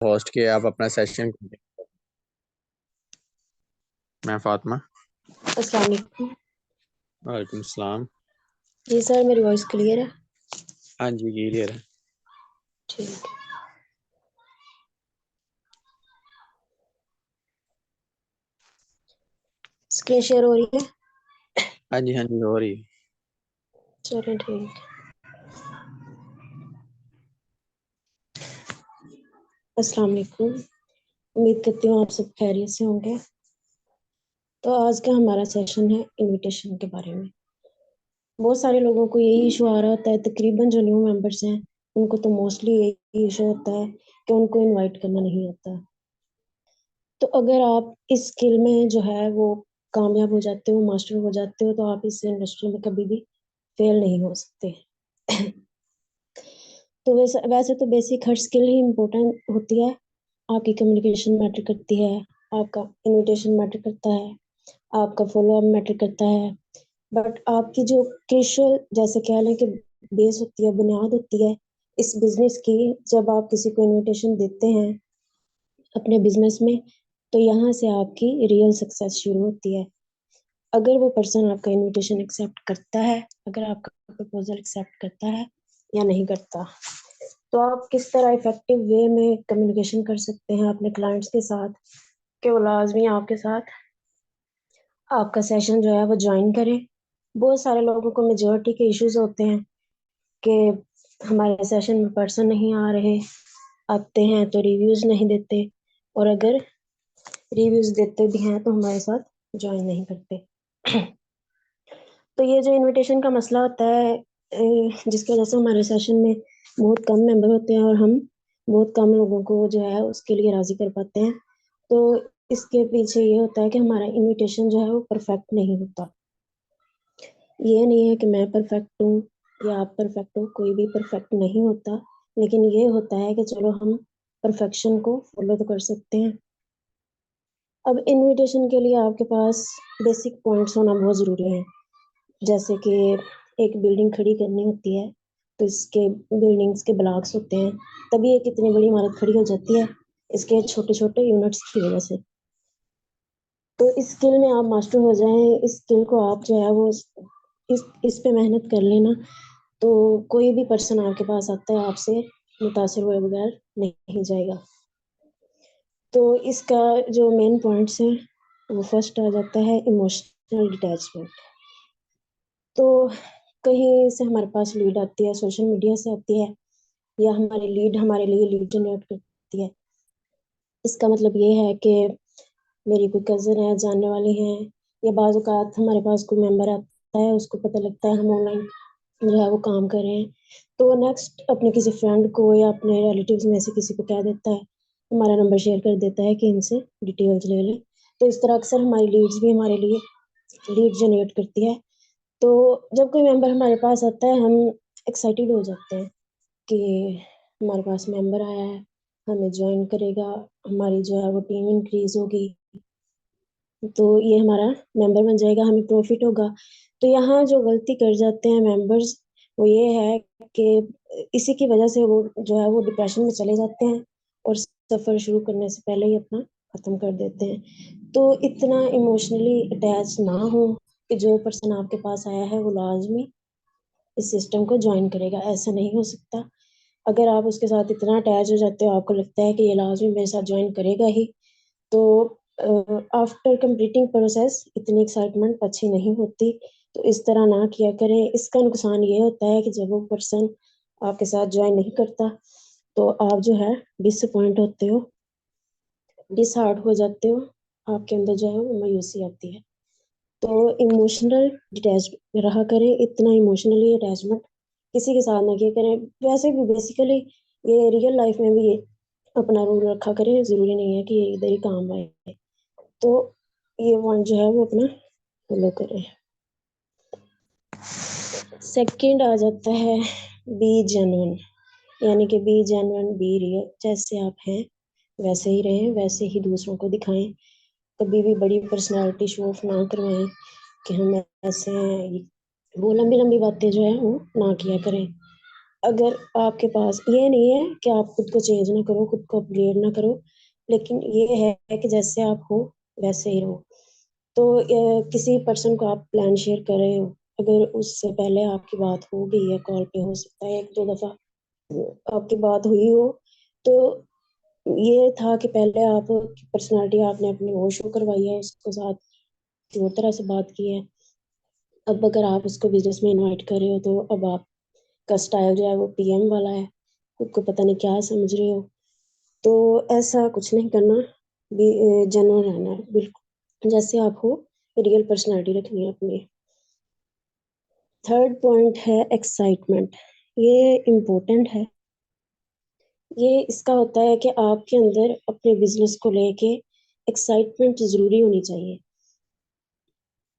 Host किया, आप अपना सेशन। मैं फातिमा। अस्सलाम वालेकुम। वालेकुम सलाम। जी सर, मेरी वॉइस क्लियर है? हाँ जी, क्लियर है। ठीक है। स्क्रीन शेयर हो रही है? हाँ जी, हाँ जी, हो रही। चलिए ठीक। अस्सलाम वालेकुम। उम्मीद करती हूँ आप सब खैरियत से होंगे। तो आज का हमारा सेशन है इनविटेशन के बारे में। बहुत सारे लोगों को यही इशू आ रहा होता है, तकरीबन जो न्यू मेंबर्स हैं उनको तो मोस्टली यही इशू होता है कि उनको इनवाइट करना नहीं आता। तो अगर आप इस स्किल में जो है वो कामयाब हो जाते हो, मास्टर हो जाते हो, तो आप इस इंडस्ट्री में कभी भी फेल नहीं हो सकते। तो वैसे वैसे तो बेसिक हर स्किल ही इम्पोर्टेंट होती है। आपकी कम्युनिकेशन मैटर करती है, आपका इनविटेशन मैटर करता है, आपका फॉलो अप मैटर करता है। बट आपकी जो क्रिशियल जैसे कह लें कि बेस होती है, बुनियाद होती है इस बिजनेस की, जब आप किसी को इनविटेशन देते हैं अपने बिजनेस में, तो यहाँ से आपकी रियल सक्सेस शुरू होती है। अगर वो पर्सन आपका इनविटेशन एक्सेप्ट करता है, अगर आपका प्रपोजल एक्सेप्ट करता है या नहीं करता, तो आप किस तरह इफेक्टिव वे में कम्युनिकेशन कर सकते हैं अपने क्लाइंट्स के साथ कि वो लाजमी आपके साथ आपका सेशन जो है वो ज्वाइन करें। बहुत सारे लोगों को मेजोरिटी के इश्यूज होते हैं कि हमारे सेशन में पर्सन नहीं आ रहे, आते हैं तो रिव्यूज नहीं देते, और अगर रिव्यूज देते भी हैं तो हमारे साथ ज्वाइन नहीं करते। तो ये जो इनविटेशन का मसला होता है, जिसकी वजह से हमारे सेशन में बहुत कम मेंबर होते हैं और हम बहुत कम लोगों को जो है उसके लिए राजी कर पाते हैं। तो इसके पीछे ये होता है कि हमारा इनविटेशन जो है वो परफेक्ट नहीं होता। ये नहीं है कि मैं परफेक्ट हूँ या आप परफेक्ट हो, कोई भी परफेक्ट नहीं होता, लेकिन ये होता है कि चलो हम परफेक्शन को फॉलो तो कर सकते हैं। अब इनविटेशन के लिए आपके पास बेसिक पॉइंट्स होना बहुत ज़रूरी है। जैसे कि एक बिल्डिंग खड़ी करनी होती है, तो इसके बिल्डिंग्स के ब्लॉक्स होते हैं, तभी एक इतनी बड़ी इमारत खड़ी हो जाती है, इसके छोटे छोटे यूनिट्स की वजह से। तो इस स्किल में आप मास्टर हो जाएं, इस स्किल को आप जो है वो इस पे मेहनत कर लेना, तो कोई भी पर्सन आपके पास आता है आपसे मुतासिर हुए बगैर नहीं जाएगा। तो इसका जो मेन पॉइंट्स हैं, वो फर्स्ट आ जाता है इमोशनल डिटैचमेंट। तो कहीं से हमारे पास लीड आती है, सोशल मीडिया से आती है, या हमारी लीड हमारे लिए लीड जनरेट करती है। इसका मतलब ये है कि मेरी कोई कज़न है, जानने वाली है, या बाज़ औक़ात हमारे पास कोई मेंबर आता है, उसको पता लगता है हम ऑनलाइन जो है वो काम कर रहे हैं, तो वो नेक्स्ट अपने किसी फ्रेंड को या अपने रिलेटिव्स में से किसी को कह देता है, हमारा नंबर शेयर कर देता है कि इनसे डिटेल्स ले लें। तो इस तरह अक्सर हमारी लीड्स भी हमारे लिए लीड जनरेट करती है। तो जब कोई मेंबर हमारे पास आता है, हम एक्साइटेड हो जाते हैं कि हमारे पास मेंबर आया है, हमें जॉइन करेगा, हमारी जो है वो टीम इंक्रीज होगी, तो ये हमारा मेंबर बन जाएगा, हमें प्रॉफिट होगा। तो यहाँ जो गलती कर जाते हैं मेंबर्स, वो ये है कि इसी की वजह से वो जो है वो डिप्रेशन में चले जाते हैं और सफ़र शुरू करने से पहले ही अपना ख़त्म कर देते हैं। तो इतना इमोशनली अटैच ना हो कि जो पर्सन आपके पास आया है वो लाजमी इस सिस्टम को ज्वाइन करेगा, ऐसा नहीं हो सकता। अगर आप उसके साथ इतना अटैच हो जाते हो, आपको लगता है कि ये लाजमी मेरे साथ ज्वाइन करेगा ही, तो आफ्टर कंप्लीटिंग प्रोसेस इतनी एक्साइटमेंट अच्छी नहीं होती। तो इस तरह ना किया करें। इसका नुकसान ये होता है कि जब वो पर्सन आपके साथ ज्वाइन नहीं करता, तो आप जो है डिसअपॉइंट होते हो, डिसहार्ट हो जाते हो, आपके अंदर जो है वो मायूसी आती है। तो इमोशनल डिटैच रहा करें, इतना इमोशनली अटैचमेंट किसी के साथ ना किया करें। वैसे भी बेसिकली ये रियल लाइफ में भी ये अपना रूल रखा करें, ज़रूरी नहीं है कि ये इधर ही काम आए। तो ये पॉइंट जो है वो अपना फॉलो करें। सेकंड आ जाता है बी जेन्युइन, यानी कि बी जेन्युइन, बी रियल। जैसे आप हैं वैसे ही रहें, वैसे ही दूसरों को दिखाएं। कभी भी बड़ी पर्सनालिटी शो ऑफ ना करवाएं कि हम ऐसे हैं। वो लंबी लंबी बातें जो है वो ना किया करें। अगर आपके पास ये नहीं है कि आप खुद को चेंज ना करो, खुद को अपग्रेड ना करो, लेकिन ये है कि जैसे आप हो वैसे ही रहो। तो किसी पर्सन को आप प्लान शेयर कर रहे हो, अगर उससे पहले आपकी बात हो गई है कॉल पे, हो सकता है 1-2 दफ़ा आपकी बात हुई हो, तो ये था कि पहले आप पर्सनैलिटी आपने अपनी वो शो करवाई है उसके साथ, किसी और तरह से बात की है। अब अगर आप उसको बिज़नेस में इनवाइट कर रहे हो, तो अब आपका स्टाइल जो है वो पीएम वाला है, खुद को पता नहीं क्या समझ रहे हो। तो ऐसा कुछ नहीं करना, जेन्युइन रहना है, बिल्कुल जैसे आप हो, रियल पर्सनैलिटी रखनी है अपनी। थर्ड पॉइंट है एक्साइटमेंट, ये इम्पोर्टेंट है। ये इसका होता है कि आपके अंदर अपने बिजनेस को लेके एक्साइटमेंट ज़रूरी होनी चाहिए।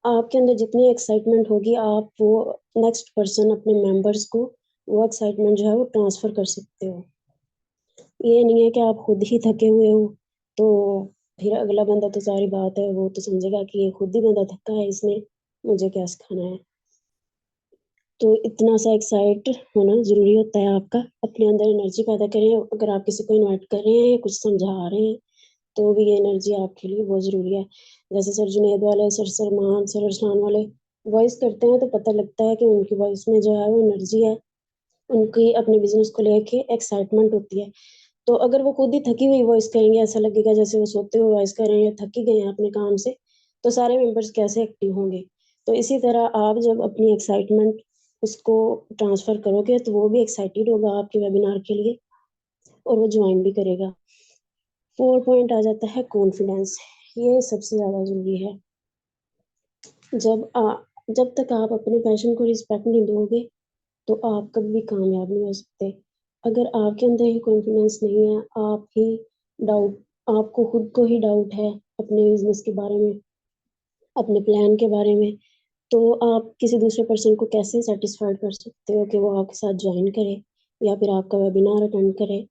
आपके अंदर जितनी एक्साइटमेंट होगी, आप वो नेक्स्ट पर्सन, अपने मेंबर्स को वो एक्साइटमेंट जो है वो ट्रांसफ़र कर सकते हो। ये नहीं है कि आप खुद ही थके हुए हो, तो फिर अगला बंदा तो ज़ाहिर बात है वो तो समझेगा कि ये खुद ही बंदा थका है, इसने मुझे क्या सिखाना है। तो इतना सा एक्साइट होना ज़रूरी होता है आपका, अपने अंदर एनर्जी पैदा करें। अगर आप किसी को इनवाइट कर रहे हैं, कुछ समझा रहे हैं, तो भी ये एनर्जी आपके लिए बहुत ज़रूरी है। जैसे सर जुनैद वाले, सर सलमान, सर अरसलान वाले वॉइस करते हैं, तो पता लगता है कि उनकी वॉइस में जो है वो एनर्जी है, उनकी अपने बिज़नेस को लेके एक्साइटमेंट होती है। तो अगर वो खुद ही थकी हुई वॉइस करेंगे, ऐसा लगेगा जैसे वो सोते हुए वॉइस कर रहे हैं, थक ही गए हैं अपने काम से, तो सारे मेंबर्स कैसे एक्टिव होंगे? तो इसी तरह आप जब अपनी एक्साइटमेंट उसको ट्रांसफ़र करोगे, तो वो भी एक्साइटेड होगा आपके वेबिनार के लिए और वो जॉइन भी करेगा। 4 पॉइंट आ जाता है कॉन्फिडेंस, ये सबसे ज़्यादा ज़रूरी है। जब तक आप अपने पैशन को रिस्पेक्ट नहीं दोगे, तो आप कभी भी कामयाब नहीं हो सकते। अगर आपके अंदर ही कॉन्फिडेंस नहीं है, डाउट आपको खुद को ही डाउट है अपने बिज़नेस के बारे में, अपने प्लान के बारे में, तो आप किसी दूसरे पर्सन को कैसे सैटिस्फाइड कर सकते हो कि वो आपके साथ जॉइन करे या फिर आपका वेबिनार अटेंड करे?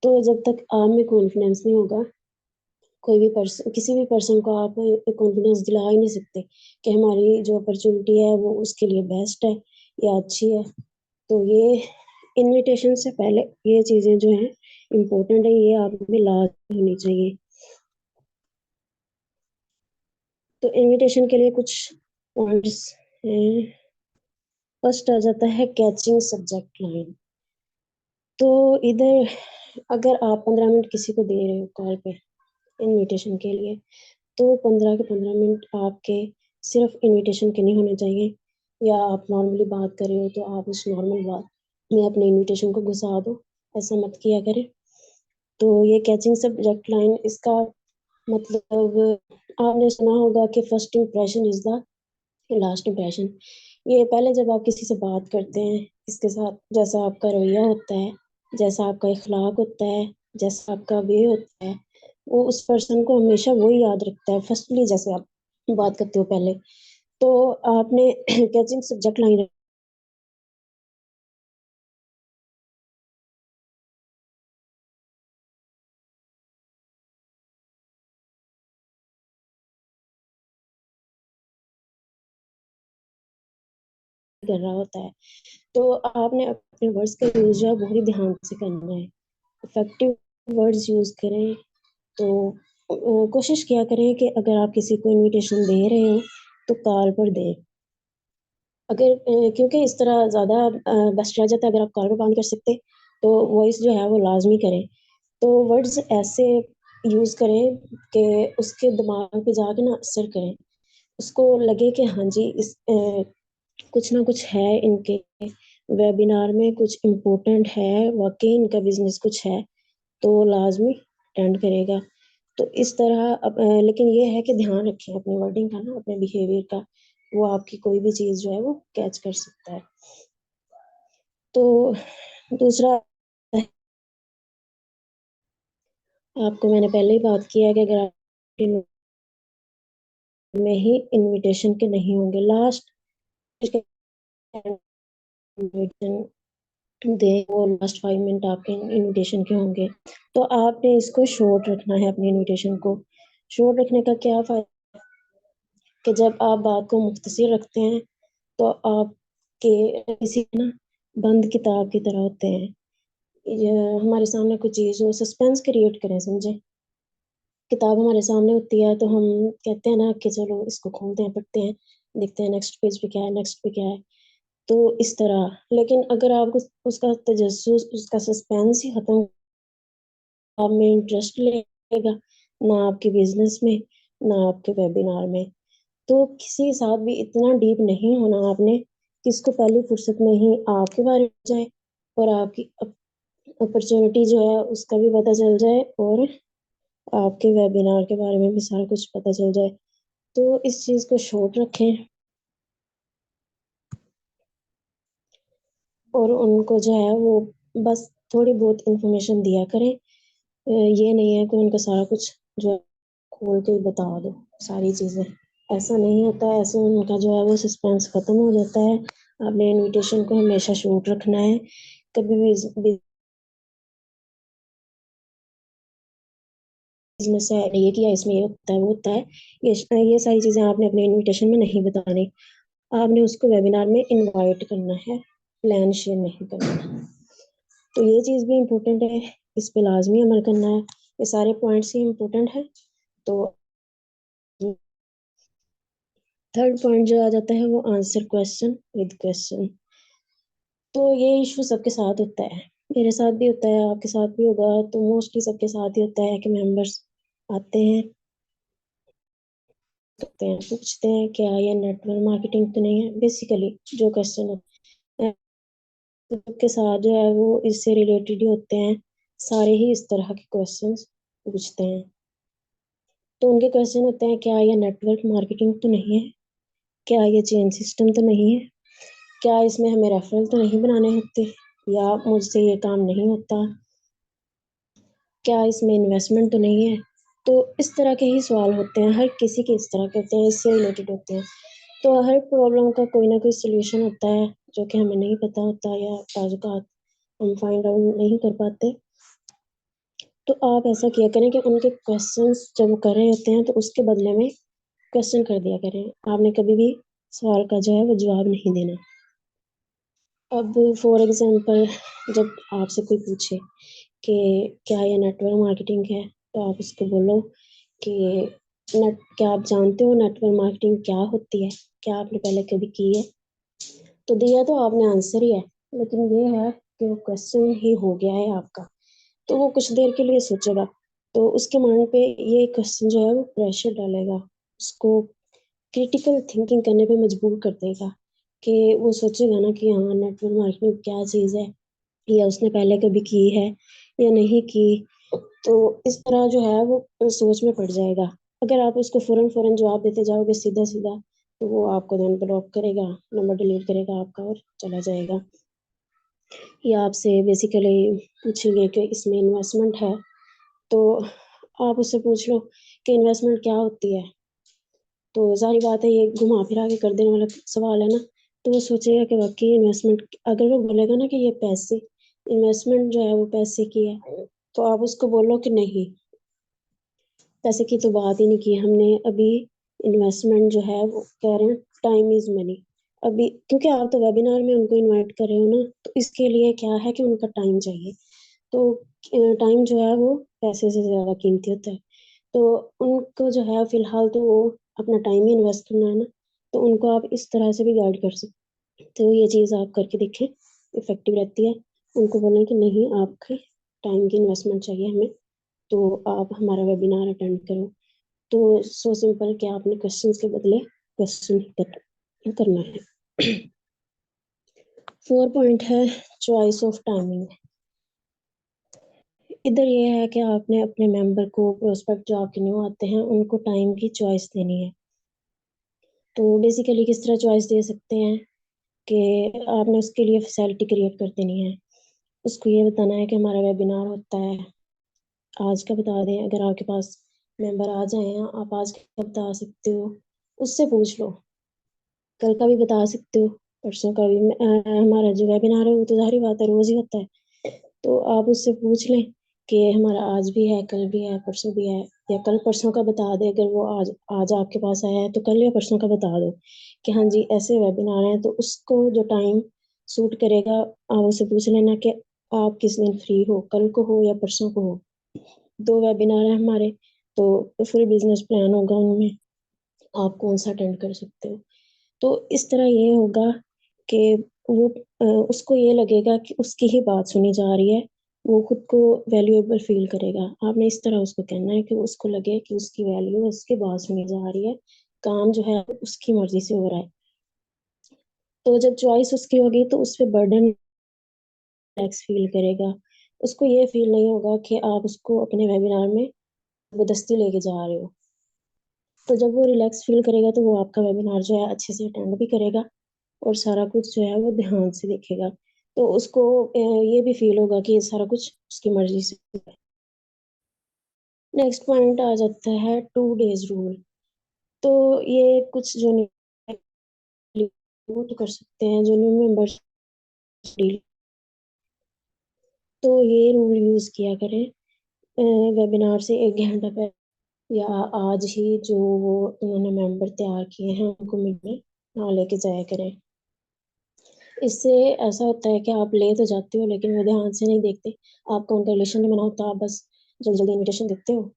तो जब तक आप में कॉन्फिडेंस नहीं होगा, कोई भी किसी भी पर्सन को आप कॉन्फिडेंस दिला ही नहीं सकते कि हमारी जो अपॉर्चुनिटी है वो उसके लिए बेस्ट है या अच्छी है। तो ये इन्विटेशन से पहले ये चीज़ें जो हैं इम्पोर्टेंट है, ये आप में लाज़मी होनी चाहिए। तो इन्विटेशन के लिए कुछ पॉइंट्स हैं। फर्स्ट आ जाता है कैचिंग सब्जेक्ट लाइन। तो इधर अगर आप 15 मिनट किसी को दे रहे हो कॉल पे इन्विटेशन के लिए, तो 15 के 15 मिनट आपके सिर्फ इन्विटेशन के नहीं होने चाहिए, या आप नॉर्मली बात कर रहे हो तो आप उस नॉर्मल बात में अपने इन्विटेशन को घुसा दो, ऐसा मत किया करें। तो ये कैचिंग सब्जेक्ट लाइन, इसका मतलब आपने सुना होगा कि first impression is the last impression. ये पहले जब आप किसी से बात करते हैं, इसके साथ जैसा आपका रवैया होता है, जैसा आपका इखलाक होता है, जैसा आपका वे होता है, वो उस पर्सन को हमेशा वही याद रखता है, फर्स्टली जैसे आप बात करते हो पहले। तो आपने कैचिंग सब्जेक्ट लाइन कर रहा होता है, तो आपने अपने वर्ड्स का यूज़ जो है बहुत ही ध्यान से करना है। इफेक्टिव वर्ड्स यूज़ करें, तो कोशिश किया करें कि अगर आप किसी को इन्विटेशन दे रहे हो, तो कॉल पर दें। अगर क्योंकि इस तरह ज़्यादा बेस्ट रह जाता है, अगर आप कॉल पे बात नहीं कर सकते, तो वॉइस जो है वो लाज़मी करें। तो वर्ड्स ऐसे यूज़ करें कि उसके दिमाग पे जाके ना असर करें। उसको लगे कि हाँ जी, कुछ ना कुछ है इनके वेबिनार में, कुछ इम्पोर्टेंट है, वाक़ई इनका बिज़नेस कुछ है, तो लाज़मी अटेंड करेगा। तो इस तरह लेकिन ये है कि ध्यान रखें अपनी वर्डिंग का ना, अपने बिहेवियर का, वो आपकी कोई भी चीज़ जो है वो कैच कर सकता है। तो दूसरा, आपको मैंने पहले ही बात किया है कि अगर आप में ही इन्विटेशन के नहीं होंगे, लास्ट इन्विटेशन दें, वो लास्ट 5 मिनट आपके इन्विटेशन के होंगे। तो आपने इसको शॉर्ट रखना है, अपने इन्विटेशन को। शॉर्ट रखने का क्या फ़ायदा कि जब आप बात को मुख्तसर रखते हैं, तो आपके किसी ना बंद किताब की तरह होते हैं। ये हमारे सामने कोई चीज़ हो, सस्पेंस क्रिएट करें, समझे? किताब हमारे सामने होती है तो हम कहते हैं ना कि चलो इसको खोलते हैं, पढ़ते हैं, देखते हैं नेक्स्ट पेज पे क्या है, नेक्स्ट पे क्या है। तो इस तरह, लेकिन अगर आपको उसका तजस्सुस, उसका सस्पेंस ही खत्म, आप में इंटरेस्ट लेगा ना आपके बिजनेस में, ना आपके वेबिनार में, तो किसी के साथ भी इतना डीप नहीं होना आपने कि इसको पहली फुर्सत में ही आपके बारे में जाए और आपकी अपॉर्चुनिटी जो है उसका भी पता चल जाए और आपके वेबिनार के बारे में भी सारा कुछ पता चल जाए। तो इस चीज़ को शॉर्ट रखें और उनको जो है वो बस थोड़ी बहुत इंफॉर्मेशन दिया करें। ये नहीं है कि उनको सारा कुछ जो है खोल के बता दो सारी चीज़ें, ऐसा नहीं होता है। ऐसे उनका जो है वो सस्पेंस खत्म हो जाता है। आपने इनविटेशन को हमेशा शॉर्ट रखना है, कभी भी बिजनेस है ये किया, इसमें ये होता है, वो होता है, ये सारी चीज़ें आपने अपने इनविटेशन में नहीं बतानी। आपने उसको वेबिनार में इनवाइट करना है, प्लान शेयर नहीं करना। तो ये चीज़ भी इम्पोर्टेंट है, इस पे लाजमी अमल करना है। ये सारे पॉइंट्स ही इम्पोर्टेंट है। तो थर्ड पॉइंट जो आ जाता है वो आंसर क्वेश्चन विद क्वेश्चन। तो ये इशू सबके साथ होता है, मेरे साथ भी होता है, आपके साथ भी होगा। तो मोस्टली सबके साथ ही होता है कि मेंबर्स आते हैं, पूछते हैं क्या ये नेटवर्क मार्केटिंग तो नहीं है, बेसिकली जो क्वेश्चन होते हैं सबके साथ जो है वो इससे रिलेटेड ही होते हैं। सारे ही इस तरह के क्वेश्चंस पूछते हैं। तो उनके क्वेश्चन होते हैं क्या ये नेटवर्क मार्केटिंग तो नहीं है, क्या ये चेन सिस्टम तो नहीं है, क्या इसमें हमें रेफरल तो नहीं बनाने होते, या मुझसे ये काम नहीं होता, क्या इसमें इन्वेस्टमेंट तो नहीं है। तो इस तरह के ही सवाल होते हैं, हर किसी के इस तरह के होते हैं, इससे रिलेटेड होते हैं। तो हर प्रॉब्लम का कोई ना कोई सोल्यूशन होता है जो कि हमें नहीं पता होता या बाज़-औक़ात हम फाइंड आउट नहीं कर पाते। तो आप ऐसा किया करें कि उनके क्वेश्चंस जब वो कर रहे होते हैं तो उसके बदले में क्वेश्चन कर दिया करें। आपने कभी भी सवाल का जो है वो जवाब नहीं देना। अब फॉर एग्ज़ाम्पल जब आपसे कोई पूछे कि क्या ये नेटवर्क मार्केटिंग है, तो आप उसको बोलो कि क्या आप जानते हो नेटवर्क मार्केटिंग क्या होती है? क्या आपने पहले कभी की है? तो दिया तो आपने आंसर ही है, लेकिन ये है कि वो क्वेश्चन ही हो गया है आपका। तो वो कुछ देर के लिए सोचेगा, तो उसके माइंड पे ये क्वेश्चन जो है वो प्रेशर डालेगा, उसको क्रिटिकल थिंकिंग करने पे मजबूर कर देगा कि वो सोचेगा ना कि हाँ, नेटवर्क मार्केटिंग क्या चीज़ है, या उसने पहले कभी की है या नहीं की। तो इस तरह जो है वो सोच में पड़ जाएगा। अगर आप उसको फ़ौरन-फ़ौरन जवाब देते जाओगे सीधा-सीधा, तो वो आपको देन ब्लॉक करेगा, नंबर डिलीट करेगा आपका और चला जाएगा। या आपसे बेसिकली पूछेंगे कि इसमें इन्वेस्टमेंट है, तो आप उससे पूछ लो कि इन्वेस्टमेंट क्या होती है? तो ज़ाहिर बात है ये घुमा-फिरा के कर देने वाला सवाल है ना, तो वो सोचेगा कि वाक़ई इन्वेस्टमेंट, अगर वो बोलेगा ना कि ये पैसे, इन्वेस्टमेंट जो है वो पैसे की है, तो आप उसको बोलो कि नहीं, पैसे की तो बात ही नहीं की हमने अभी, इन्वेस्टमेंट जो है वो कह रहे हैं टाइम इज़ मनी। अभी क्योंकि आप तो वेबिनार में उनको इनवाइट कर रहे हो ना, तो इसके लिए क्या है कि उनका टाइम चाहिए। तो टाइम जो है वो पैसे से ज़्यादा कीमती होता है। तो उनको जो है फ़िलहाल तो वो अपना टाइम ही इन्वेस्ट करना है ना, तो उनको आप इस तरह से भी गाइड कर सकते हो। तो ये चीज़ आप करके देखें, इफ़ेक्टिव रहती है। उनको बोलें कि नहीं, आपके टाइम की इन्वेस्टमेंट चाहिए हमें, तो आप हमारा वेबिनार अटेंड करो। तो सो सिंपल कि आपने क्वेश्चंस के बदले क्वेश्चन ही करना है। 4 पॉइंट है चॉइस ऑफ टाइमिंग। इधर ये है कि आपने अपने मेंबर को, प्रोस्पेक्ट जो आपके न्यू आते हैं, उनको टाइम की चॉइस देनी है। तो बेसिकली किस तरह चॉइस दे सकते हैं कि आपने उसके लिए फैसिलिटी क्रिएट कर देनी है। उसको ये बताना है कि हमारा वेबिनार होता है, आज का बता दें, अगर आपके पास मेंबर आ जाएँ, आप आज का बता सकते हो, उससे पूछ लो। कल का भी बता सकते हो, परसों का भी। हमारा जो वेबिनार है वो तो ज़ाहिर बात है रोज़ ही होता है। तो आप उससे पूछ लें कि हमारा आज भी है, कल भी है, परसों भी है, या कल परसों का बता दें। अगर वो आज आज आपके पास आया है तो कल या परसों का बता दो कि हाँ जी ऐसे वेबिनार है, तो उसको जो टाइम सूट करेगा आप उससे पूछ लेना कि आप किस दिन फ्री हो, कल को हो या परसों को हो। 2 वेबिनार हैं हमारे, तो फुल बिजनेस प्लान होगा उनमें, आप कौन सा अटेंड कर सकते हो। तो इस तरह ये होगा कि वो उसको ये लगेगा कि उसकी ही बात सुनी जा रही है, वो खुद को वैल्यूएबल फील करेगा। आपने इस तरह उसको कहना है कि उसको लगे कि उसकी वैल्यू, उसकी बात सुनी जा रही है, काम जो है उसकी मर्जी से हो रहा है। तो जब चॉइस उसकी होगी तो उस पर बर्डन रिलैक्स फील करेगा। उसको ये फील नहीं होगा कि आप उसको अपने वेबिनार में जबरदस्ती लेके जा रहे हो। तो जब वो रिलैक्स फील करेगा तो वो आपका वेबिनार जो है अच्छे से अटेंड भी करेगा और सारा कुछ जो है वो ध्यान से देखेगा। तो उसको ये भी फील होगा कि ये सारा कुछ उसकी मर्जी से है। नेक्स्ट पॉइंट आ जाता है 2 डेज रूल। तो ये कुछ जो वो तो कर सकते हैं जो न्यू मेंबर्स डील, तो ये रूल यूज किया करें वेबिनार से 1 घंटा पहले या आज ही जो वो उन्होंने मेंबर तैयार किए हैं उनको मिलने ना लेके जाया करें। इससे ऐसा होता है कि आप ले तो जाते हो लेकिन वो ध्यान से नहीं देखते, आपका उनका रिलेशन नहीं बना होता, आप बस जल्दी जल्दी इन्विटेशन देते हो,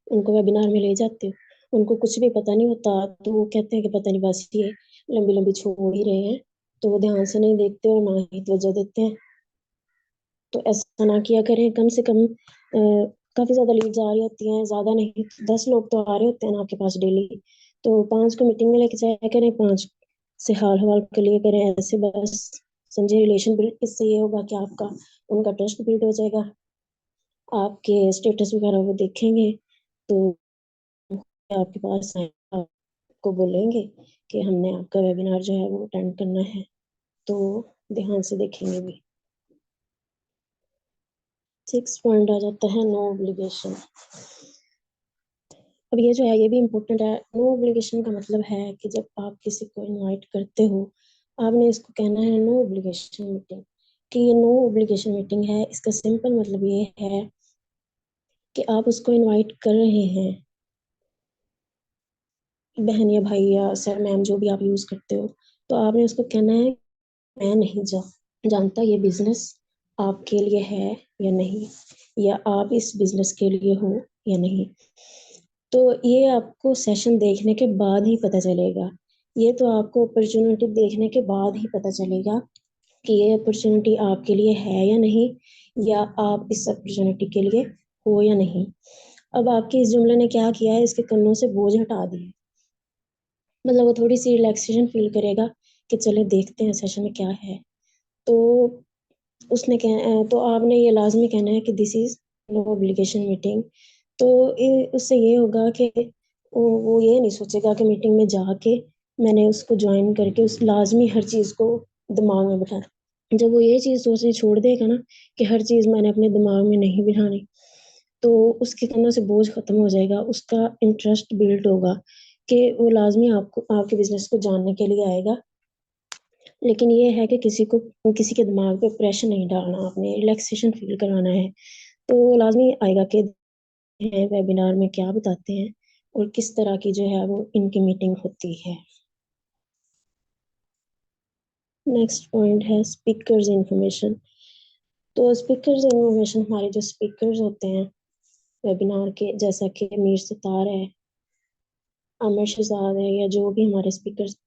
उनको वेबिनार में ले जाते हो, उनको कुछ भी पता नहीं होता, तो वो कहते हैं कि पता नहीं बस ये लंबी लंबी छोड़ ही रहे हैं, तो वो ध्यान से नहीं देखते और ना ही तवज्जो देते हैं। तो ऐसा ना किया करें, कम से कम काफ़ी ज़्यादा लीड्स आ रही होती हैं, ज़्यादा नहीं 10 लोग तो आ रहे होते हैं ना आपके पास डेली, तो 5 को मीटिंग में लेके जाया करें, 5 से हाल हवाल के लिए करें, ऐसे बस समझे रिलेशन बिल्ड। इससे ये होगा कि आपका उनका ट्रस्ट बिल्ड हो जाएगा, आपके स्टेटस वगैरह वो देखेंगे तो आपके पास आए, आपको बोलेंगे कि हमने आपका वेबिनार जो है वो अटेंड करना है, तो ध्यान से देखेंगे भी। 6 पॉइंट आ जाता है नो ऑब्लिगेशन। अब ये जो है ये भी इम्पोर्टेंट है। नो ऑब्लिगेशन का मतलब है कि जब आप किसी को इनवाइट करते हो, आपने इसको कहना है नो ऑब्लिगेशन मीटिंग, कि ये नो ऑब्लिगेशन मीटिंग है। इसका सिंपल मतलब ये है कि आप उसको इनवाइट कर रहे हैं, बहन या भाई या सर मैम जो भी आप यूज करते हो, तो आपने उसको कहना है मैं नहीं जानता ये बिजनेस आपके लिए है या नहीं, या आप इस बिजनेस के लिए हो या नहीं। तो ये आपको सेशन देखने के बाद ही पता चलेगा, ये तो आपको अपॉर्चुनिटी देखने के बाद ही पता चलेगा कि ये अपॉर्चुनिटी आपके लिए है या नहीं, या आप इस अपॉर्चुनिटी के लिए हो या नहीं। अब आपके इस जुमले ने क्या किया है, इसके कन्नों से बोझ हटा दिया, मतलब वो थोड़ी सी रिलैक्सेशन फील करेगा कि चले देखते हैं सेशन में क्या है। तो तो आपने ये लाजमी कहना है कि this is no obligation meeting. तो उससे ये होगा कि वो ये नहीं सोचेगा कि मीटिंग में जाके मैंने उसको ज्वाइन करके उस लाजमी हर चीज़ को दिमाग में बिठा। जब वो ये चीज़ सोचनी छोड़ देगा ना कि हर चीज़ मैंने अपने दिमाग में नहीं बिठानी, तो उसके कंधों से बोझ खत्म हो जाएगा, उसका इंटरेस्ट बिल्ड होगा कि वो लाजमी आपको आपके बिजनेस को जानने के लिए आएगा। लेकिन ये है कि किसी के दिमाग पे प्रेशर नहीं डालना, आपने रिलैक्सेशन फील करवाना है। तो लाजमी आएगा कि वेबिनार में क्या बताते हैं और किस तरह की जो है वो इनकी मीटिंग होती है। नेक्स्ट पॉइंट है स्पीकर्स इंफॉर्मेशन। तो स्पीकर्स इंफॉर्मेशन, हमारे जो स्पीकर्स होते हैं वेबिनार के, जैसा कि मीर सितार है, आमिर शहजाद है, या जो भी हमारे स्पीकर्स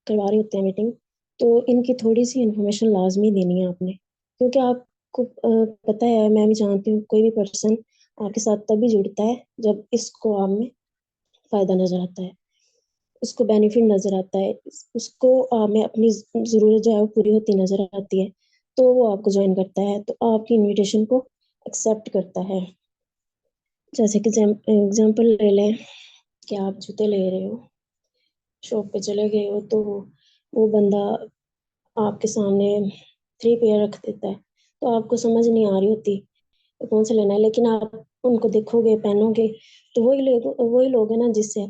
करवा रहे होते हैं मीटिंग, तो इनकी थोड़ी सी इन्फॉर्मेशन लाजमी देनी है आपने, क्योंकि आपको पता है, मैं भी जानती हूँ, कोई भी पर्सन आपके साथ तभी जुड़ता है जब इसको आप में फ़ायदा नज़र आता है, उसको बेनिफिट नज़र आता है, उसको आप में अपनी ज़रूरत जो है वो पूरी होती नज़र आती है, तो वो आपको ज्वाइन करता है, तो आपकी इनविटेशन को एक्सेप्ट करता है। जैसे कि एग्जाम्पल ले लें कि आप जूते ले रहे हो, शॉप पे चले गए हो, तो वो बंदा आपके सामने 3 पेयर रख देता है, तो आपको समझ नहीं आ रही होती कौन सा लेना है, लेकिन आप उनको देखोगे, पहनोगे, तो वही लोग है ना जिससे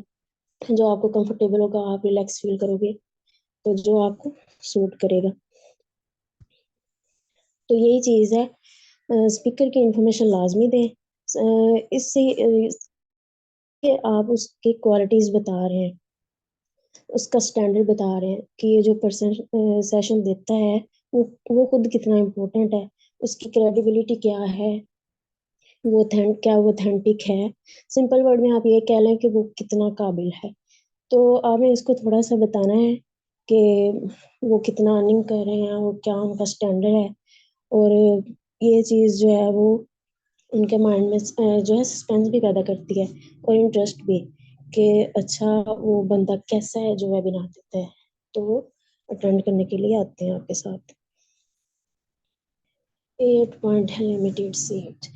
जो आपको कंफर्टेबल होगा, आप रिलैक्स फील करोगे, तो जो आपको सूट करेगा। तो यही चीज़ है, स्पीकर की इंफॉर्मेशन लाजमी दें। इससे आप उसकी क्वालिटीज़ बता रहे हैं, उसका स्टैंडर्ड बता रहे हैं कि ये जो पर्सन सेशन देता है वो खुद कितना इम्पोर्टेंट है, उसकी क्रेडिबिलिटी क्या है, क्या वो ऑथेंटिक है। सिंपल वर्ड में आप ये कह लें कि वो कितना काबिल है। तो आपने इसको थोड़ा सा बताना है कि वो कितना अर्निंग कर रहे हैं, वो क्या उनका स्टैंडर्ड है। और ये चीज़ जो है वो उनके माइंड में जो है सस्पेंस भी पैदा करती है और इंटरेस्ट भी, कि अच्छा वो बंदा कैसा है जो वेबिनार देता है, तो वो अटेंड करने के लिए आते हैं आपके साथ। 8 पॉइंट है लिमिटेड सीट।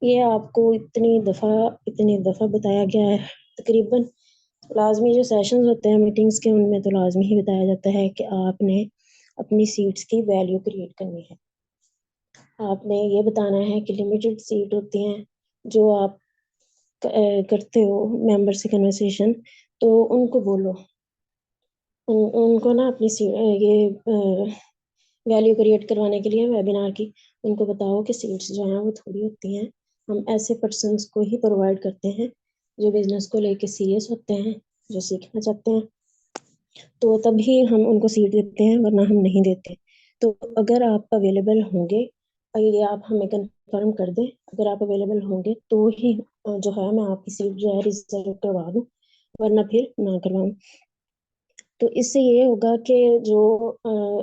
ये आपको इतनी दफ़ा बताया गया है। तकरीबन लाजमी जो सेशंस होते हैं मीटिंग्स के, उनमें तो लाजमी ही बताया जाता है कि आपने अपनी सीट्स की वैल्यू क्रिएट करनी है। आपने ये बताना है कि लिमिटेड सीट होती हैं जो आप करते हो मेंबर से कन्वर्सेशन, तो उनको बोलो, उनको ना अपनी ये वैल्यू क्रिएट करवाने के लिए वेबिनार की उनको बताओ कि सीट्स जो हैं वो थोड़ी होती हैं। हम ऐसे पर्सन्स को ही प्रोवाइड करते हैं जो बिजनेस को लेके सीरियस होते हैं, जो सीखना चाहते हैं, तो तभी हम उनको सीट देते हैं, वरना हम नहीं देते। तो अगर आप अवेलेबल होंगे, ये आप हमें कंफर्म कर दें, अगर आप अवेलेबल होंगे तो ही जो है मैं आपकी सीट जो है रिजर्व करवा दूँ, वरना फिर ना करवाऊँ। तो इससे ये होगा कि जो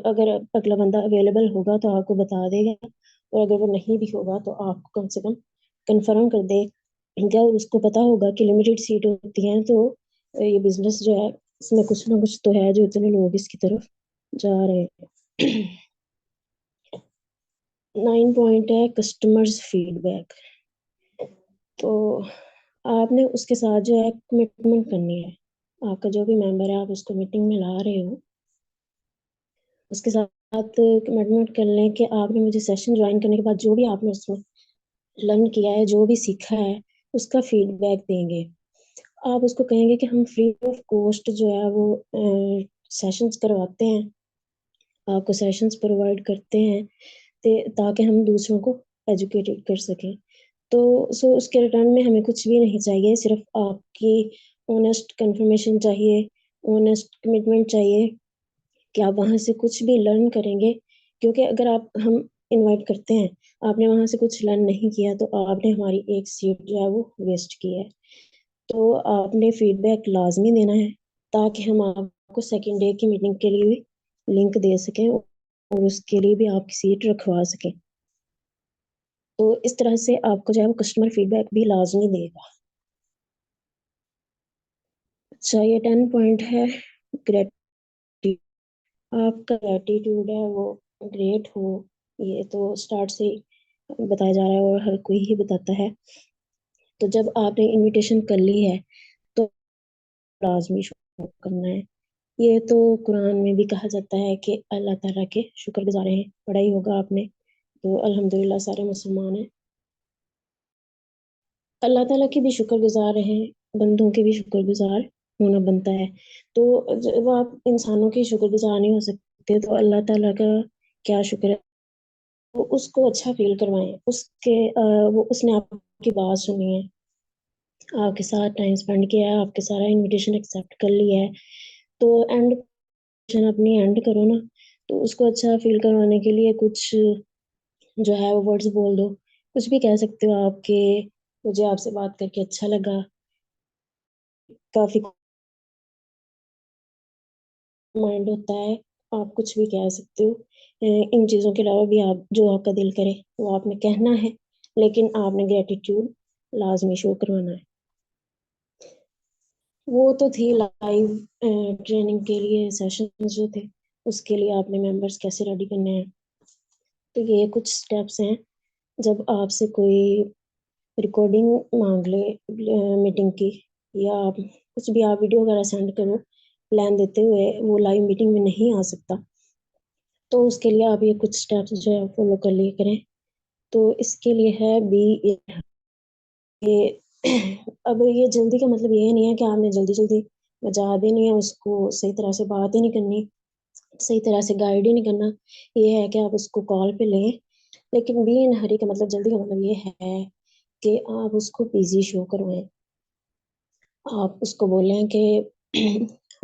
अगर अगला बंदा अवेलेबल होगा तो आपको बता देगा, और अगर वो नहीं भी होगा तो आपको कम से कम कंफर्म कर देगा, और उसको पता होगा कि लिमिटेड सीट होती हैं, तो ये बिजनेस जो है इसमें कुछ ना कुछ तो है जो इतने लोग इसकी तरफ जा रहे हैं। 9 पॉइंट है कस्टमर्स फीडबैक। तो आपने उसके साथ जो है कमिटमेंट करनी है। आपका जो भी मेंबर है आप उसको मीटिंग में ला रहे हो, उसके साथ कमिटमेंट कर लें कि आपने मुझे सेशन ज्वाइन करने के बाद जो भी आपने उसमें लर्न किया है, जो भी सीखा है, उसका फीडबैक देंगे। आप उसको कहेंगे कि हम फ्री ऑफ कॉस्ट जो है वो सेशंस करवाते हैं, आपको सेशंस प्रोवाइड करते हैं, ताकि हम दूसरों को एजुकेटेड कर सकें। तो उसके रिटर्न में हमें कुछ भी नहीं चाहिए, सिर्फ आपकी ऑनेस्ट कंफर्मेशन चाहिए, ऑनेस्ट कमिटमेंट चाहिए कि आप वहाँ से कुछ भी लर्न करेंगे। क्योंकि अगर हम इनवाइट करते हैं, आपने वहाँ से कुछ लर्न नहीं किया, तो आपने हमारी एक सीट जो है वो वेस्ट की है। तो आपने फीडबैक लाजमी देना है, ताकि हम आपको सेकेंड डे की मीटिंग के लिए भी लिंक दे सकें और उसके लिए भी आपकी सीट रखवा सकें। तो इस तरह से आपको जो है वो कस्टमर फीडबैक भी लाजमी देगा। अच्छा, ये 10 पॉइंट है ग्रेटिट्यूड। आपका एटीट्यूड है वो ग्रेट हो, ये तो स्टार्ट से ही बताया जा रहा है और हर कोई ही बताता है। तो जब आपने इनविटेशन कर ली है तो लाजमी शुक्र करना है। ये तो कुरान में भी कहा जाता है कि अल्लाह ताला के शुक्रगुजार हैं, पढ़ा ही होगा आपने। तो अल्हम्दुलिल्लाह सारे मुसलमान हैं, अल्लाह ताला के भी शुक्रगुजार हैं, बंदों के भी शुक्रगुजार होना बनता है। तो जब आप इंसानों के शुक्रगुजार नहीं हो सकते तो अल्लाह ताला का क्या शुक्र है। तो उसको अच्छा फील करवाएं, वो उसने आपकी बात सुनी है, आपके साथ टाइम स्पेंड किया है, आपके सारा इनविटेशन एक्सेप्ट कर लिया है, तो एंड अपनी एंड करो ना। तो उसको अच्छा फील करवाने के लिए कुछ जो है वो वर्ड्स बोल दो, कुछ भी कह सकते हो आपके, मुझे आपसे बात करके अच्छा लगा, काफी माइंड होता है, आप कुछ भी कह सकते हो। इन चीज़ों के अलावा भी आप जो आपका दिल करे वो आपने कहना है, लेकिन आपने ग्रेटिट्यूड लाजमी शो करवाना है। वो तो थी लाइव ट्रेनिंग के लिए सेशन जो थे, उसके लिए आपने मेंबर्स कैसे रेडी करने हैं। तो ये कुछ स्टेप्स हैं, जब आपसे कोई रिकॉर्डिंग मांग ले मीटिंग की, या आप कुछ भी आप वीडियो वगैरह सेंड करो प्लान देते हुए, वो लाइव मीटिंग में नहीं आ सकता, तो उसके लिए आप ये कुछ स्टेप्स जो है फॉलो कर लिए करें। तो इसके लिए है बी ये अब ये जल्दी का मतलब ये नहीं है कि आपने जल्दी जल्दी बजा देनी है, उसको सही तरह से बात ही नहीं करनी, सही तरह से गाइड ही नहीं करना। ये है कि आप उसको कॉल पे लें, लेकिन बी इन हरी का मतलब, जल्दी का मतलब ये है कि आप उसको बिजी शो करवाएं। आप उसको बोलें कि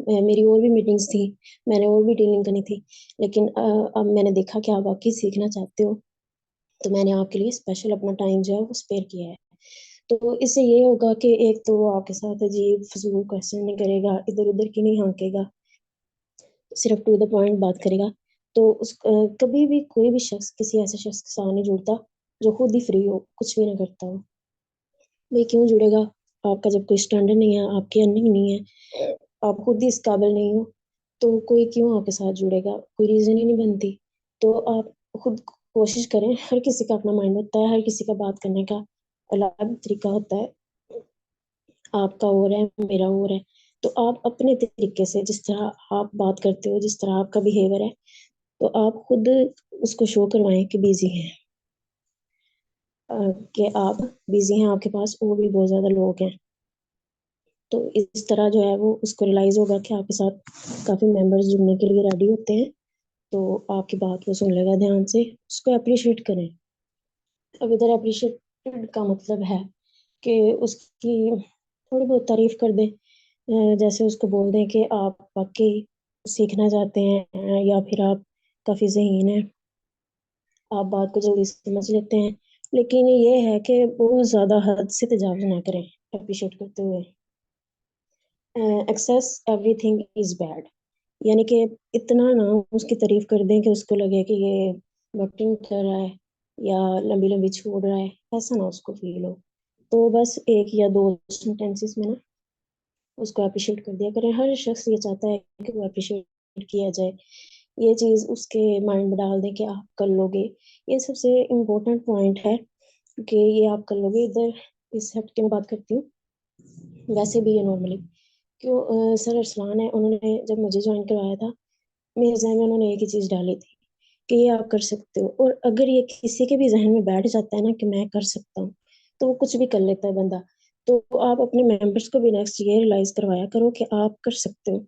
मेरी और भी मीटिंग्स थी, मैंने और भी डीलिंग करनी थी, लेकिन अब मैंने देखा कि आप वाक़ई सीखना चाहते हो, तो मैंने आपके लिए स्पेशल अपना टाइम जो है वो स्पेयर किया है। तो इससे ये होगा कि एक तो वो आपके साथ अजीब फ़िज़ूल क्वेश्चन नहीं करेगा, इधर-उधर की नहीं हाँकेगा, सिर्फ़ टू द पॉइंट बात करेगा। तो कभी भी कोई भी शख़्स किसी ऐसे शख़्स के साथ नहीं जुड़ता, जो खुद ही फ्री हो, कुछ भी ना करता हो। भाई क्यों जुड़ेगा? आपका जब कोई स्टैंडर्ड नहीं है, आपकी अर्निंग नहीं है, आप खुद ही इस काबिल नहीं हो, तो कोई क्यों आपके साथ जुड़ेगा? कोई रीज़न ही नहीं बनती। तो आप खुद कोशिश करें, हर किसी का अपना माइंड होता है, हर किसी का बात करने का अलग तरीका होता है। आपका और है, मेरा और है। तो आप अपने तरीके से जिस तरह आप बात करते हो, जिस तरह आपका बिहेवियर है, तो आप खुद उसको शो करवाएँ कि बिज़ी हैं। कि आप बिज़ी हैं, आपके पास और भी बहुत ज़्यादा लोग हैं। तो इस तरह जो है वो उसको रियलाइज़ होगा कि आपके साथ काफ़ी मेंबर्स जुड़ने के लिए रेडी होते हैं, तो आपकी बात वो सुन लेगा ध्यान से, उसको एप्रिशिएट करें। अब इधर एप्रिशिएटेड का मतलब है कि उसकी थोड़ी बहुत तारीफ़ कर दें। जैसे उसको बोल दें कि आप वाक़ई सीखना चाहते हैं या फिर आप काफ़ी ज़हीन हैं, आप बात को जल्दी समझ लेते हैं। लेकिन ये है कि बहुत ज़्यादा हद से तजावुज़ ना करें एप्रिशिएट करते हुए। एक्सेस एवरीथिंग इज़ बैड, यानी कि इतना ना उसकी तारीफ़ कर दें कि उसको लगे कि ये बटिंग कर रहा है या लंबी-लंबी छोड़ रहा है, ऐसा ना उसको फ़ील हो। तो बस 1 या 2 सेंटेंसेस में ना उसको एप्रिशिएट कर दिया करें। हर शख़्स ये चाहता है कि वो एप्रिशिएट किया जाए। ये चीज़ उसके माइंड में डाल दें कि आप कर लोगे। ये सबसे इम्पोर्टेंट पॉइंट है कि ये आप कर लोगे। इधर इस हट के मैं बात करती हूँ, वैसे भी ये नॉर्मली क्यों सर अरसलान है, उन्होंने जब मुझे जॉइन करवाया था, मेरे ज़हन में उन्होंने एक ही चीज़ डाली थी कि ये आप कर सकते हो, और अगर ये किसी के भी ज़हन में बैठ जाता है ना कि मैं कर सकता हूँ, तो वो कुछ भी कर लेता है बंदा। तो आप अपने मेंबर्स को भी नेक्स्ट ये रियलाइज़ करवाया करो कि आप कर सकते हो।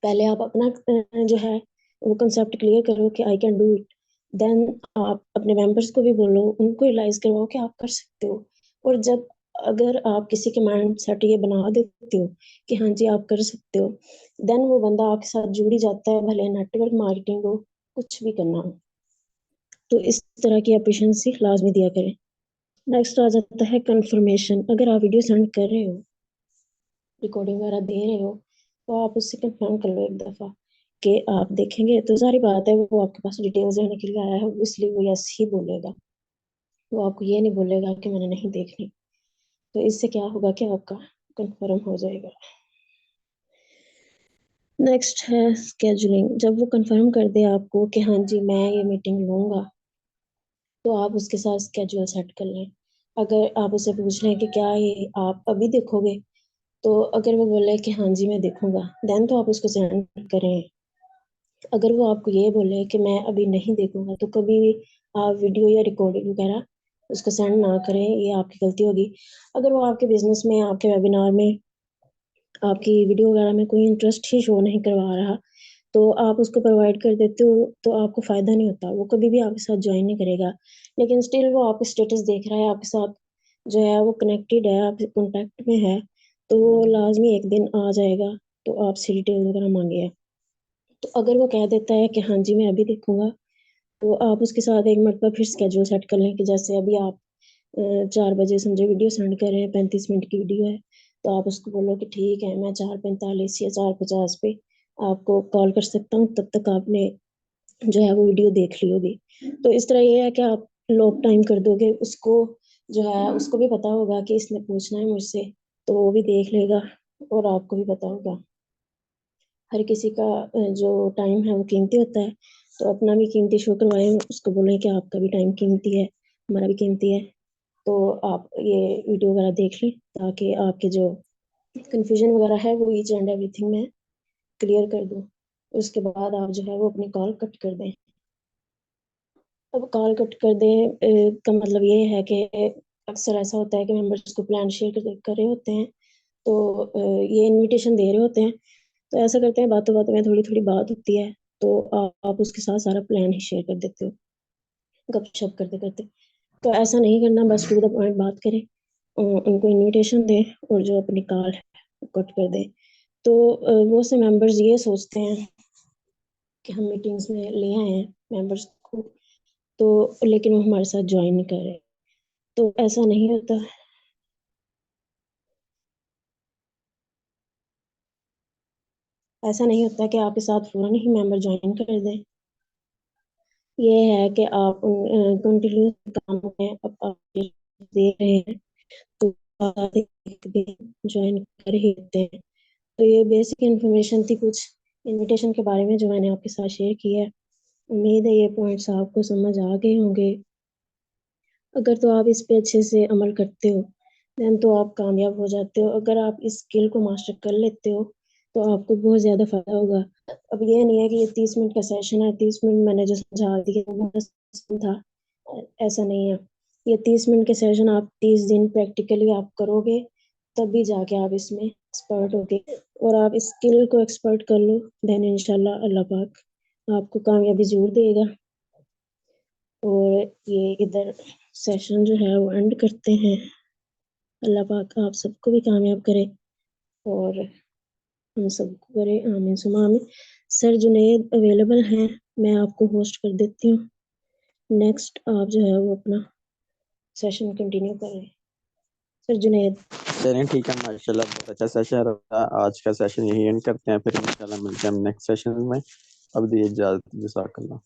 पहले आप अपना जो है वो कांसेप्ट क्लियर करो कि I can do it. Then आप अपने मेंबर्स को भी बोलो, उनको रियलाइज़ करवाओ कि आप कर सकते हो। और जब अगर आप किसी के माइंडसेट ये बना देते हो कि हाँ जी, आप कर सकते हो, देन वो बंदा आपके साथ जुड़ ही जाता है, भले नेटवर्क मार्केटिंग हो, कुछ भी करना हो। तो इस तरह की एफिशिएंसी लाज़मी दिया करें। नेक्स्ट आ जाता है कन्फर्मेशन। अगर आप वीडियो सेंड कर रहे हो, रिकॉर्डिंग वगैरह दे रहे हो, तो आप उससे कंफर्म कर लो एक दफ़ा कि आप देखेंगे, तो ज़ाहिर बात है वो आपके पास डिटेल्स लेने के लिए आया है, इसलिए वो यस ही बोलेगा। वो आपको ये नहीं बोलेगा कि मैंने नहीं देखनी। तो इससे क्या होगा कि आपका कंफर्म हो जाएगा। नेक्स्ट है शेड्यूलिंग। जब वो कंफर्म कर दे आपको कि हाँ जी, मैं ये मीटिंग लूँगा, तो आप उसके साथ शेड्यूल सेट कर लें। अगर आप उससे पूछ लें कि क्या ये आप अभी देखोगे? तो अगर वो बोले कि हाँ जी, मैं देखूँगा, देन तो आप उसको सेंड करें। अगर वो आपको ये बोले कि मैं अभी नहीं देखूँगा, तो कभी भी आप वीडियो या रिकॉर्डिंग वगैरह उसको सेंड ना करें, ये आपकी गलती होगी। अगर वो आपके बिज़नेस में, आपके वेबिनार में, आपकी वीडियो वगैरह में कोई इंटरेस्ट ही शो नहीं करवा रहा, तो आप उसको प्रोवाइड कर देते हो, तो आपको फ़ायदा नहीं होता। वो कभी भी आपके साथ जॉइन नहीं करेगा। लेकिन स्टिल वो आपके स्टेटस देख रहा है, आपके साथ जो है वो कनेक्टेड है, आपके कॉन्टैक्ट में है, तो वो लाज़मी एक दिन आ जाएगा, तो आपसे डिटेल वगैरह माँगेगा। तो अगर वो कह देता है कि हाँ जी, मैं अभी देखूँगा, तो आप उसके साथ एक मरतबा फिर शेड्यूल सेट कर लें कि जैसे अभी आप 4 बजे समझो वीडियो सेंड कर रहे हैं, 35 मिनट की वीडियो है, तो आप उसको बोलो कि ठीक है, मैं 4:45 या 4:50 पे आपको कॉल कर सकता हूँ, तब तक आपने जो है वो वीडियो देख ली होगी। तो इस तरह ये है कि आप लॉक टाइम कर दोगे, उसको जो है उसको भी पता होगा कि इसने पूछना है मुझसे, तो वो भी देख लेगा और आपको भी पता होगा। हर किसी का जो टाइम है वो कीमती होता है, तो अपना भी कीमती शो करवाएँ, उसको बोलें कि आपका भी टाइम कीमती है, हमारा भी कीमती है। तो आप ये वीडियो वगैरह देख लें, ताकि आपके जो कन्फ्यूज़न वगैरह है वो ईच एंड एवरीथिंग मैं क्लियर कर दूँ। उसके बाद आप जो है वो अपनी कॉल कट कर दें। अब कॉल कट कर दें का मतलब ये है कि अक्सर ऐसा होता है कि मेंबर्स को प्लान शेयर कर रहे होते हैं, तो ये इन्विटेशन दे रहे होते हैं, तो ऐसा करते हैं बातों-बातों में थोड़ी-थोड़ी बात होती है, तो आप उसके साथ सारा प्लान ही शेयर कर देते हो, गप-शप करते-करते। तो ऐसा नहीं करना, बस टू द पॉइंट बात करें। उनको इन्विटेशन दें और जो अपनी कॉल है वो कट कर दें। तो वो से मेंबर्स ये सोचते हैं कि हम मीटिंग्स में ले आए हैं मेंबर्स को, तो लेकिन वो हमारे साथ ज्वाइन नहीं कर रहे, तो ऐसा नहीं होता। ऐसा नहीं होता कि आपके साथ फ़ौरन ही मेंबर ज्वाइन कर दें। ये है कि आप कंटिन्यू काम में आप दे रहे हैं, तो आप एक दिन ज्वाइन कर ही लेते हैं। तो ये बेसिक इन्फॉर्मेशन थी कुछ इनविटेशन के बारे में जो मैंने आपके साथ शेयर किया है। उम्मीद है ये पॉइंट्स आपको समझ आ गए होंगे। अगर तो आप इस पे अच्छे से अमल करते हो देन तो आप कामयाब हो जाते हो। अगर आप इस स्किल को मास्टर कर लेते हो तो आपको बहुत ज़्यादा फ़ायदा होगा। अब ये नहीं है कि ये 30 मिनट का सेशन है, 30 मिनट मैंने जो समझा दिया वो बस था, ऐसा नहीं है। ये 30 मिनट के सेशन आप 30 दिन प्रैक्टिकली आप करोगे, तभी जाके आप इसमें एक्सपर्ट होगे और आप इस स्किल को एक्सपर्ट कर लो, देन इंशाल्लाह अल्लाह पाक आपको कामयाबी ज़रूर देगा। और ये इधर सेशन जो है वो एंड करते हैं। अल्लाह पाक आप सबको भी कामयाब करे और हम सबको करे, आमीन सुमा आमीन। सर जुनैद अवेलेबल हैं, मैं आपको होस्ट कर देती हूँ। नेक्स्ट आप जो है वो अपना सेशन कंटिन्यू करें। सर जुनैद। चलें ठीक है, माशाल्लाह बहुत अच्छा सेशन रहा। आज का सेशन यही एंड करते हैं, फिर इंशाल्लाह मिलते हैं नेक्स्ट सेशन में। अब दिए इजाज़त, जज़ाकल्लाह।